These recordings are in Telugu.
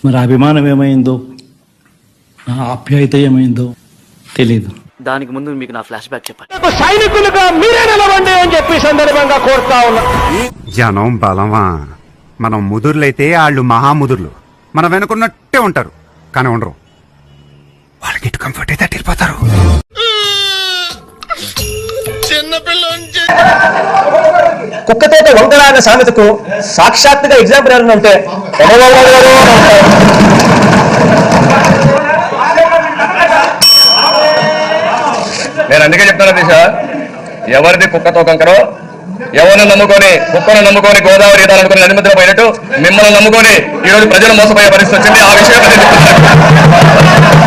మరి అభిమానం ఏమైందో, ఆప్యాయత ఏమైందో తెలీదు. దానికి ముందు మీకు నా ఫ్లాష్ బ్యాక్ చెప్పాలి. సైనికులుగా మీరే నిలవండి అని చెప్పి సందర్భంగా కోరుతా ఉన్నా. జనం బలమా? మనం ముదుర్లైతే వాళ్ళు మహాముదుర్లు మన వెనుకున్నట్టే ఉంటారు, కానీ ఉండరు. వాళ్ళకి ఇటు కంఫర్ట్ అయితే వెళ్ళిపోతారు. కుక్కతోట వంకర అనే సామెతకు సాక్షాత్తుగా ఎగ్జాంపుల్ ఎవరంటే నేను అందుకే చెప్తాను దిశ, ఎవరిది కుక్కతో కంకరో, ఎవరిని నమ్ముకొని కుక్కను నమ్ముకొని గోదావరి అనుకుని నది మధ్యలో పోయినట్టు మిమ్మల్ని నమ్ముకొని ఈ రోజు ప్రజలు మోసపోయే పరిస్థితి వచ్చింది. ఆ విషయం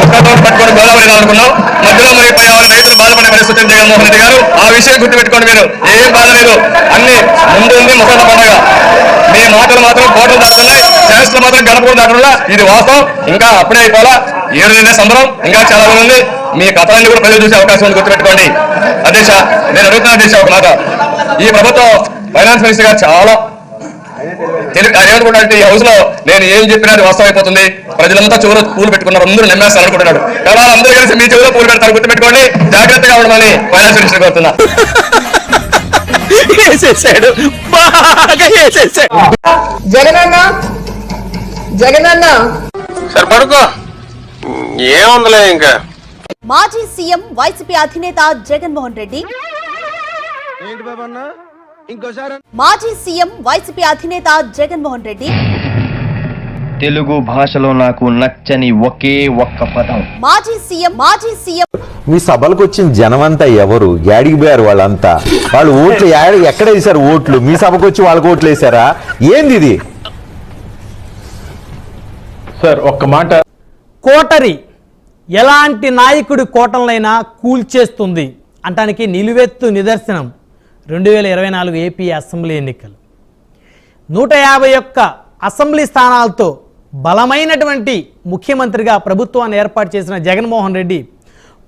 కుక్కతో పట్టుకొని గోదావరి అనుకున్నాం, మధ్యలో మునిగిపోయే వాళ్ళు రైతులు బాధపడే పరిస్థితి వచ్చింది. జగన్మోహన్ రెడ్డి గారు ఆ విషయం గుర్తుపెట్టుకోండి. మీరు ఏం బాధ లేదు, అన్ని ముందు ఉంది ముసలి పండుగ. మీ మాటలు మాత్రం కోటలు దాటున్నాయి, చేష్టలు మాత్రం గడపలు దాటున్నా. ఇది వాస్తవం. ఇంకా అప్పుడే అయిపోవాలా, 7 నెలల సంబరం ఇంకా చాలా ఉంది. మీ కథలన్నీ కూడా ప్రజలు చూసే అవకాశం ఉంది, గుర్తుపెట్టుకోండి. అధ్యక్ష, నేను అడుగుతున్నా అధ్యక్ష ఒక మాట. ఈ ప్రభుత్వం ఫైనాన్స్ మినిస్టర్ గారు చాలా ఏమనుకుంటాడంటే, ఈ హౌస్ లో నేను ఏం చెప్పినా అది వాస్తవం అయిపోతుంది, ప్రజలంతా చెవులో పూలు పెట్టుకున్నారు, అందరూ నమ్మేస్తారు అనుకుంటున్నాడు. కానీ అందరూ కలిసి మీ చెవులో పూలు పెడతారు, గుర్తుపెట్టుకోండి. జాగ్రత్తగా ఉండమని ఫైనాన్స్ మినిస్టర్ కోరుతున్నా. జగనన్న సరే పడుకో, ఏముందిలే ఇంకా. మాజీ సీఎం వైసీపీ అధినేత జగన్మోహన్ రెడ్డి మాజీ సీఎం వైసీపీ అధినేత జగన్మోహన్ రెడ్డి తెలుగు భాషలో నాకు నచ్చని ఒకే ఒక్క పదం మాజీ సీఎం. మీ సభలకు వచ్చిన జనమంతా ఎవరు? యాడికి పోయారు వాళ్ళంతా? వాళ్ళు ఓట్లు ఎక్కడ వేశారు? ఓట్లు మీ సభకు వచ్చి వాళ్ళకి ఓట్లు వేశారా? ఏంది ఇది? సార్ ఒక్క మాట, కోటరి ఎలాంటి నాయకుడి కోటలైనా కూల్చేస్తుంది అంటానికి నిలువెత్తు నిదర్శనం 2024 ఏపీ అసెంబ్లీ ఎన్నికలు. 151 అసెంబ్లీ స్థానాలతో బలమైనటువంటి ముఖ్యమంత్రిగా ప్రభుత్వాన్ని ఏర్పాటు చేసిన జగన్మోహన్ రెడ్డి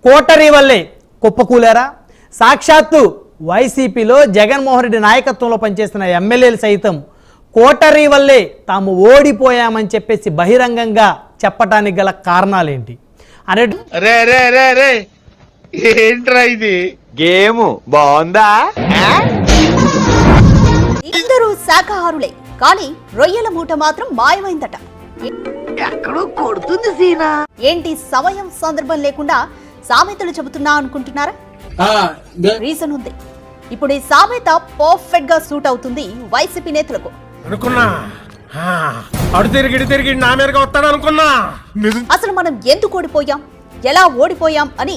కోటరీ వల్లే కుప్పకూలారా? సాక్షాత్తు వైసీపీలో జగన్మోహన్ రెడ్డి నాయకత్వంలో పనిచేస్తున్న ఎమ్మెల్యేలు సైతం కోటరీ వల్లే తాము ఓడిపోయామని చెప్పేసి బహిరంగంగా చెప్పటానికి గల కారణాలేంటి అనే ఏంట్రా ఇది గేమ్ బాగుందా? ఇద్దరు శాఖాహారులే, కానీ రొయ్యల మూట మాత్రం మాయమైందట. ఎక్కడో కొడుతుంది సీనా. ఏంటి సమయం సందర్భం లేకుండా సామెతలు చెబుతున్నా అనుకుంటున్నారా? రీజన్ ఉంది. ఇప్పుడు ఈ సామెత పర్ఫెక్ట్ గా సూట్ అవుతుంది వైసీపీ నేతలకు. అనుకున్నా అడు తిరిగి నా మీదగా వస్తాడు అనుకున్నా. అసలు మనం ఎందుకు ఓడిపోయాం, ఎలా ఓడిపోయాం అని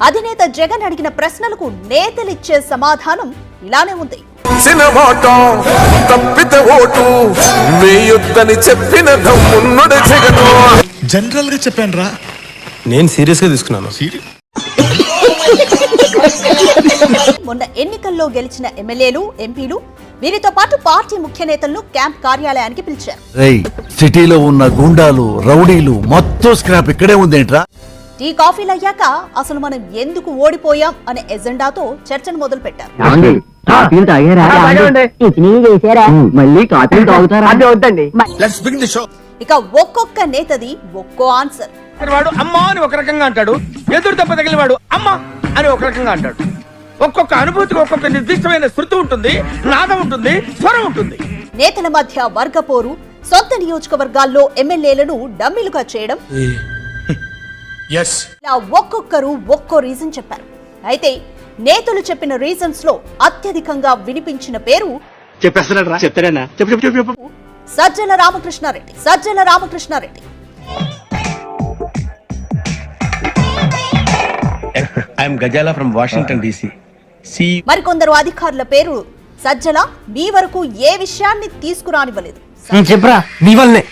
అధినేత జగన్ అడిగిన ప్రశ్నలకు నేతలిచ్చే సమాధానం ఇలానే ఉంది. జనరల్ గా చెప్పాను రా, నేను సీరియస్ గా తీసుకున్నాను. మొన్న ఎన్నికల్లో గెలిచిన ఎమ్మెల్యేలు, ఎంపీలు వీరితో పాటు పార్టీ ముఖ్య నేతలను క్యాంప్ కార్యాలయానికి పిలిచారు. సిటీలో ఉన్న గుండాలు, రౌడీలు మొత్తం స్క్రాప్ ఇక్కడే ఉందేంట్రా? టీ కాఫీలు అయ్యాక అసలు మనం ఎందుకు ఓడిపోయాం అనే ఎజెండాతో చర్చను మొదలు పెట్టారు. ఇక ఒక్కొక్క నేతది ఒక్కో ఆన్సర్. వాడు అమ్మా అని ఒక రకంగా అంటాడు, ఎదురు దెబ్బ తగిలిన వాడు అమ్మా అని ఒక రకంగా అంటాడు. ఒక్కొక్క అనుభూతికి ఒక్కొక్క నిర్దిష్టమైన శృతి ఉంటుంది, నాదం ఉంటుంది, స్వరం ఉంటుంది. నేతల మధ్య వర్గపోరు, సొంత నియోజకవర్గాల్లో ఎమ్మెల్యేలను డమ్మీలుగా చేయడం, ఇలా ఒక్కొక్కరు ఒక్కో రీజన్ చెప్పారు. అయితే నేతలు చెప్పిన రీజన్స్ లో అత్యధికంగా వినిపించిన పేరు సజ్జల రామకృష్ణారెడ్డి. మరికొందరు అధికారుల పేరు సజ్జల మీ వరకు ఏ విషయాన్ని తీసుకురానివ్వలేదు. చెప్పరా నీ వల్లనే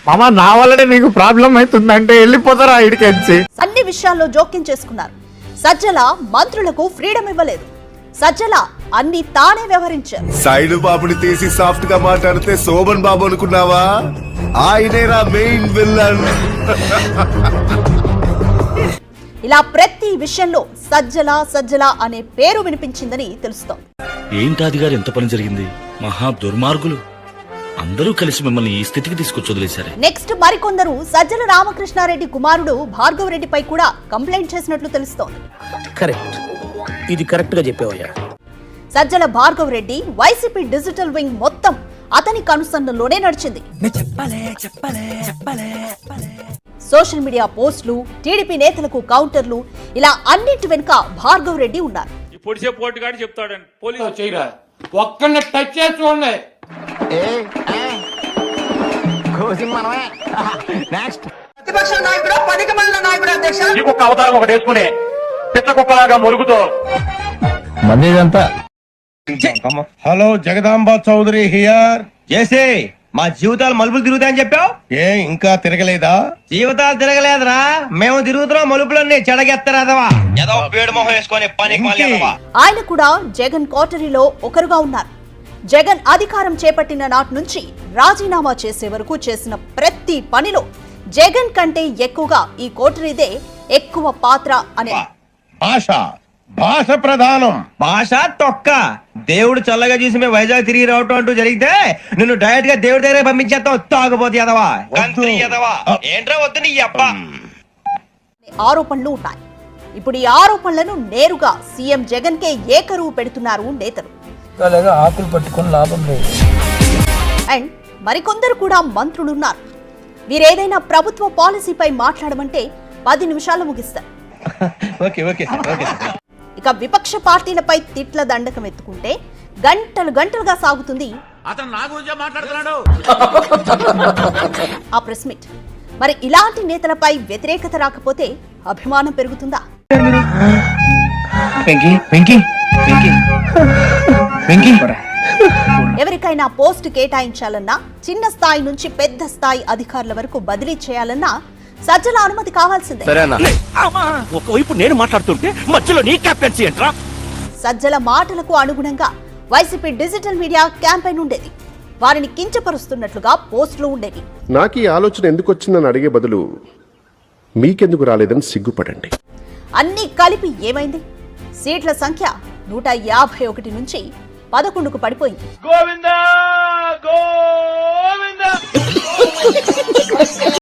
మామా, నా వల్లనే నీకు ప్రాబ్లం అవుతుందంటే వెళ్ళిపోతారా ఇడికెచ్చి. అన్ని విషయాల్లో జోక్యం చేసుకున్నారు. సజ్జల మంత్రులకు ఫ్రీడమ్ ఇవ్వలేదు. సజ్జల అన్ని తానే వ్యవహరించారు. సైడు బాబుని తీసి సాఫ్ట్ గా మాట్లాడితే శోభన్ బాబు అనుకున్నావా? ఆయనేరా మెయిన్ విల్లన్. ఇలా ప్రతి విషయంలో సజ్జల అనే పేరు వినిపించిందని తెలుస్తోంది. ఏంటాది గారు ఎంత పని జరిగింది? మహా దుర్మార్గులు. అందరూ కలిసి మిమ్మల్ని ఈ స్థితికి తీసుకొచ్చి వదిలేశారే. నెక్స్ట్ మరికొందరు సజ్జల రామకృష్ణారెడ్డి కుమారుడు భార్గవ్ రెడ్డిపై కూడా కంప్లైంట్ చేసినట్లు తెలుస్తోంది. కరెక్ట్, ఇది కరెక్ట్ గా చెప్పావయ్యా. Sajjala Bhargav Reddy YCP digital wing మొత్తం అతని కనుసన్నల్లోనే నడిచింది. సోషల్ మీడియా పోస్టులు, టీడీపీ నేతలకు కౌంటర్లు, ఇలా అన్నింటి వెనుక భార్గవ్ రెడ్డి ఉన్నారు. ఒక్కడిని టచ్ చేసి చూడండి. ప్రతిపక్ష నాయకుడు 10 మంది నాయకుడు అధ్యక్ష ఇంకొక అవతారం ఒకటి వేసుకునే పిట్ట కుక్కలాగా మురుగుతో హలో, జగదాంబ చౌదరి హియర్. చేసే మా జీవితాలు మలుపులు తిరుగుతాయని చెప్పావు. ఏ ఇంకా తిరగలేదా? జీవితాలు తిరగలేదురా, మేము తిరుగుతున్నాం మలుపులన్నీ చెడగెత్తరాదవా. ఏదో పేడు మొహం వేసుకొని పని. ఆయన కూడా జగన్ కోటరీలో ఒకరుగా ఉన్నారు. జగన్ అధికారం చేపట్టిన నాటి నుంచి రాజీనామా చేసే వరకు చేసిన ప్రతి పనిలో జగన్ కంటే ఎక్కువగా ఈ కోటరీదే ఎక్కువ పాత్ర అనే. భాష ప్రధానం. భాష తొక్క. దేవుడు చల్లగా చూసి మేము వైజాగ్ తిరిగి రావటం అంటూ జరిగితే నిన్ను డైరెక్ట్ గా దేవుడి దగ్గర పంపించేస్తాం. తాగుపోతే ఎదవా, గంత్రి ఎదవా. ఏంట్రా వద్దు నీ అబ్బా. ఆరోపణలు ఉన్నాయి. ఇప్పుడు ఈ ఆరోపణలను నేరుగా సీఎం జగన్ కే ఏకరువు పెడుతున్నారు నేతలు. ఆకులు పట్టుకుని లాభం లేదు. అండ్ మరికొందరు కూడా మంత్రులున్నారు. వీరేదైనా ప్రభుత్వ పాలసీపై మాట్లాడమంటే 10 నిమిషాలు ముగిస్తారు. ఇక విపక్ష పార్టీలపై తిట్ల దండకం ఎత్తుకుంటే గంటలు గంటలుగా సాగుతుంది ఆ ప్రెస్ మీట్. మరి ఇలాంటి నేతలపై వ్యతిరేకత రాకపోతే అభిమానం పెరుగుతుందా? ఎవరికైనా పోస్ట్ కేటాయించాలన్నా, చిన్న స్థాయి నుంచి పెద్ద స్థాయి అధికారుల వరకు బదిలీ చేయాలన్నా సజ్జల అనుమతి కావాల్సిందే. ఒకవైపు నేను మాట్లాడుతుంటే మధ్యలో నీ కెప్టెన్సీ ఏంట్రా? సజ్జల మాటలకు అనుగుణంగా వైసీపీ డిజిటల్ మీడియా క్యాంపెయిన్ ఉండేది. వారిని కించపరుస్తున్నట్లుగా పోస్టులు ఉండేవి. నాకు ఈ ఆలోచన ఎందుకు వచ్చిందని అడిగే బదులు మీకెందుకు రాలేదని సిగ్గుపడండి. అన్నీ కలిపి ఏమైంది? సీట్ల సంఖ్య 151 నుంచి 11కు పడిపోయింది. గోవిందా గోవిందా